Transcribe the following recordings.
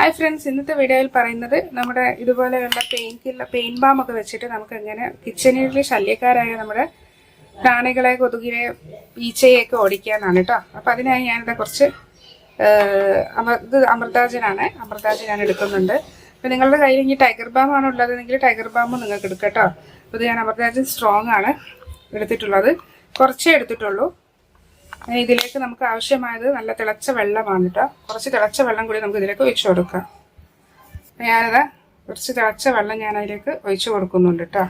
Hi friends, ഇന്നത്തെ വീഡിയോയിൽ പറയുന്നത് നമ്മുടെ ഇതുപോലെയുള്ള പെയിന്റ് ബാം ഒക്കെ വെച്ചിട്ട് നമുക്ക് എങ്ങനെ കിച്ചണിൽ ശല്യക്കാരായ നമ്മുടെ പ്രാണികളെ, കൊതുകിനെ, ഈച്ചയൊക്കെ ഓടിക്കാനാണ് കേട്ടോ. അപ്പം അതിനായി ഞാനിവിടെ കുറച്ച് അമൃതാജനാണ് എടുക്കുന്നുണ്ട്. അപ്പം നിങ്ങളുടെ കയ്യിൽ ഇനി ടൈഗർ ബാം ആണ് ഉള്ളതെങ്കിൽ ടൈഗർ ബാം നിങ്ങൾക്ക് എടുക്കാം കേട്ടോ. അപ്പോൾ ഇത് ഞാൻ അമൃതാജൻ സ്ട്രോങ് ആണ് എടുത്തിട്ടുള്ളത്, കുറച്ചേ എടുത്തിട്ടുള്ളൂ. ഇതിലേക്ക് നമുക്ക് ആവശ്യമായത് നല്ല തിളച്ച വെള്ളമാണ് കേട്ടോ. കുറച്ച് തിളച്ച വെള്ളം കൂടി നമുക്ക് ഇതിലേക്ക് ഒഴിച്ചു കൊടുക്കാം. ഞാനിത് കുറച്ച് തിളച്ച വെള്ളം ഞാൻ അതിലേക്ക് ഒഴിച്ചു കൊടുക്കുന്നുണ്ട് കേട്ടോ.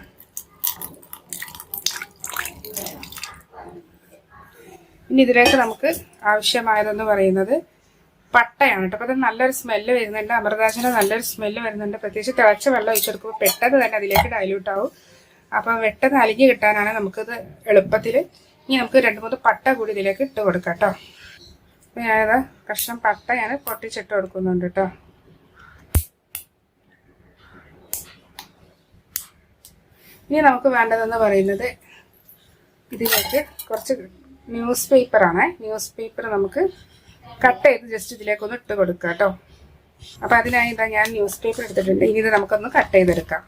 ഇനി ഇതിലേക്ക് നമുക്ക് ആവശ്യമായതെന്ന് പറയുന്നത് പട്ടയാണ് കേട്ടോ. അപ്പോൾ അത് നല്ലൊരു സ്മെല്ല് വരുന്നുണ്ട്, അമൃതാജൻ്റെ നല്ലൊരു സ്മെല്ല് വരുന്നുണ്ട്. പ്രത്യേകിച്ച് തിളച്ച വെള്ളം ഒഴിച്ചെടുക്കുമ്പോൾ പെട്ടെന്ന് തന്നെ അതിലേക്ക് ഡൈല്യൂട്ട് ആവും. അപ്പോൾ പെട്ടെന്ന് അലിഞ്ഞ് കിട്ടാനാണ് നമുക്കിത് എളുപ്പത്തിൽ. ഇനി നമുക്ക് 2-3 പട്ട കൂടി ഇതിലേക്ക് ഇട്ട് കൊടുക്കാം കേട്ടോ. അപ്പോൾ ഞാനിത് കഷ്ണം പട്ട ഞാൻ പൊട്ടിച്ചിട്ട് കൊടുക്കുന്നുണ്ട് കേട്ടോ. ഇനി നമുക്ക് വേണ്ടതെന്ന് പറയുന്നത് ഇതിലേക്ക് കുറച്ച് ന്യൂസ് പേപ്പറാണ്. ന്യൂസ് പേപ്പർ നമുക്ക് കട്ട് ചെയ്ത് ജസ്റ്റ് ഇതിലേക്കൊന്ന് ഇട്ട് കൊടുക്കാം കേട്ടോ. അപ്പോൾ അതിനായി ഇതാ ഞാൻ ന്യൂസ് പേപ്പർ എടുത്തിട്ടുണ്ട്. ഇനി ഇത് നമുക്കൊന്ന് കട്ട് ചെയ്തെടുക്കാം.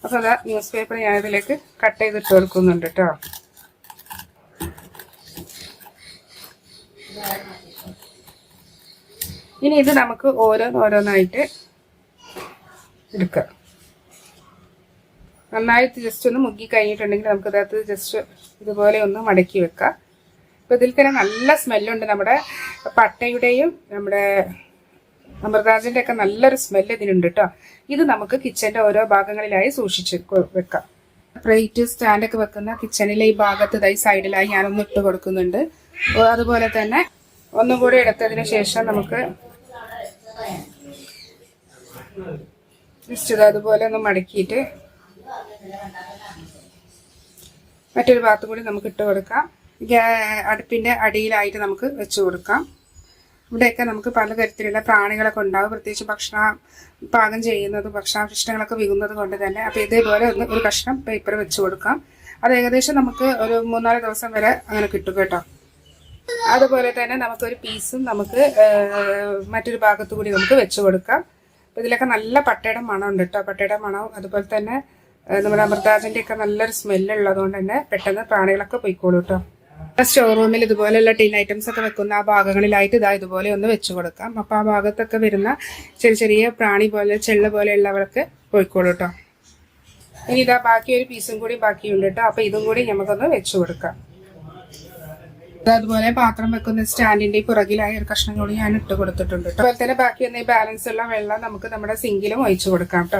അപ്പോൾ അതാ ന്യൂസ് പേപ്പർ ഞാനിതിലേക്ക് കട്ട് ചെയ്തിട്ട് കൊടുക്കുന്നുണ്ട് കേട്ടോ. ഇനി ഇത് നമുക്ക് ഓരോന്നായിട്ട് എടുക്കാം. നന്നായിട്ട് ജസ്റ്റ് ഒന്ന് മുക്കി കഴിഞ്ഞിട്ടുണ്ടെങ്കിൽ നമുക്കിതകത്ത് ജസ്റ്റ് ഇതുപോലെ ഒന്ന് മടക്കി വെക്കാം. അപ്പോൾ ഇതിൽ തന്നെ നല്ല സ്മെല്ലുണ്ട്. നമ്മുടെ പട്ടയുടെയും നമ്മുടെ അമൃതാജൻ്റെ ഒക്കെ നല്ലൊരു സ്മെല്ല് ഇതിനുണ്ട് കേട്ടോ. ഇത് നമുക്ക് കിച്ചൻ്റെ ഓരോ ഭാഗങ്ങളിലായി സൂക്ഷിച്ച് വെക്കാം. പ്ലേറ്റ് സ്റ്റാൻഡൊക്കെ വെക്കുന്ന കിച്ചണിലെ ഈ ഭാഗത്ത് ഇതായി സൈഡിലായി ഞാനൊന്ന് ഇട്ട് കൊടുക്കുന്നുണ്ട്. അതുപോലെ തന്നെ ഒന്നും കൂടി എടുത്തതിന് ശേഷം നമുക്ക് ജസ്റ്റ് അതുപോലെ ഒന്ന് മടക്കിയിട്ട് മറ്റൊരു ഭാഗത്തും കൂടി നമുക്ക് ഇട്ട് കൊടുക്കാം. അടുപ്പിൻ്റെ അടിയിലായിട്ട് നമുക്ക് വെച്ച് കൊടുക്കാം. ഇവിടെയൊക്കെ നമുക്ക് പലതരത്തിലുള്ള പ്രാണികളൊക്കെ ഉണ്ടാകും, പ്രത്യേകിച്ച് ഭക്ഷണം പാകം ചെയ്യുന്നത്, ഭക്ഷണാവശിഷ്ടങ്ങളൊക്കെ വീകുന്നത് കൊണ്ട് തന്നെ. അപ്പോൾ ഇതേപോലെ ഒരു കഷ്ണം പേപ്പർ വെച്ച് കൊടുക്കാം. അത് ഏകദേശം നമുക്ക് ഒരു 3-4 ദിവസം വരെ അങ്ങനെ കിട്ടും കേട്ടോ. അതുപോലെ തന്നെ നമുക്കൊരു പീസും നമുക്ക് മറ്റൊരു ഭാഗത്തു കൂടി നമുക്ക് വെച്ച് കൊടുക്കാം. അപ്പോൾ ഇതിലൊക്കെ നല്ല പട്ടയുടെ മണമുണ്ട് കേട്ടോ. പട്ടയുടെ മണവും അതുപോലെ തന്നെ നമ്മുടെ അമൃതാജൻ്റെ ഒക്കെ നല്ലൊരു സ്മെല്ലുള്ളത് കൊണ്ട് തന്നെ പെട്ടെന്ന് പ്രാണികളൊക്കെ പോയിക്കോളൂ കേട്ടോ. സ്റ്റോർ റൂമിൽ ഇതുപോലെയുള്ള ടിൻ ഐറ്റംസ് ഒക്കെ വെക്കുന്ന ആ ഭാഗങ്ങളിലായിട്ട് ഇതുപോലെ ഒന്ന് വെച്ച് കൊടുക്കാം. അപ്പോൾ ആ ഭാഗത്തൊക്കെ വരുന്ന ചെറിയ പ്രാണി പോലെ ചെള്ള പോലെയുള്ളവർക്ക് പോയിക്കോളൂ കേട്ടോ. ഇനി ഇതാ ബാക്കി ഒരു പീസും കൂടി ബാക്കിയുണ്ട് കേട്ടോ. അപ്പോൾ ഇതും കൂടി നമുക്കൊന്ന് വെച്ച് കൊടുക്കാം. അതുപോലെ പാത്രം വെക്കുന്ന സ്റ്റാൻഡിന്റെ പുറകിലായ ഒരു കഷ്ണം കൂടി ഞാൻ ഇട്ട് കൊടുത്തിട്ടുണ്ട്. അതുപോലെ തന്നെ ബാക്കി വന്ന ഈ ബാലൻസ് ഉള്ള വെള്ളം നമുക്ക് നമ്മുടെ സിങ്കിലും ഒഴിച്ചു കൊടുക്കാം കേട്ടോ.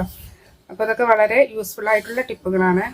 അപ്പോൾ അതൊക്കെ വളരെ യൂസ്ഫുൾ ആയിട്ടുള്ള ടിപ്പുകളാണ്.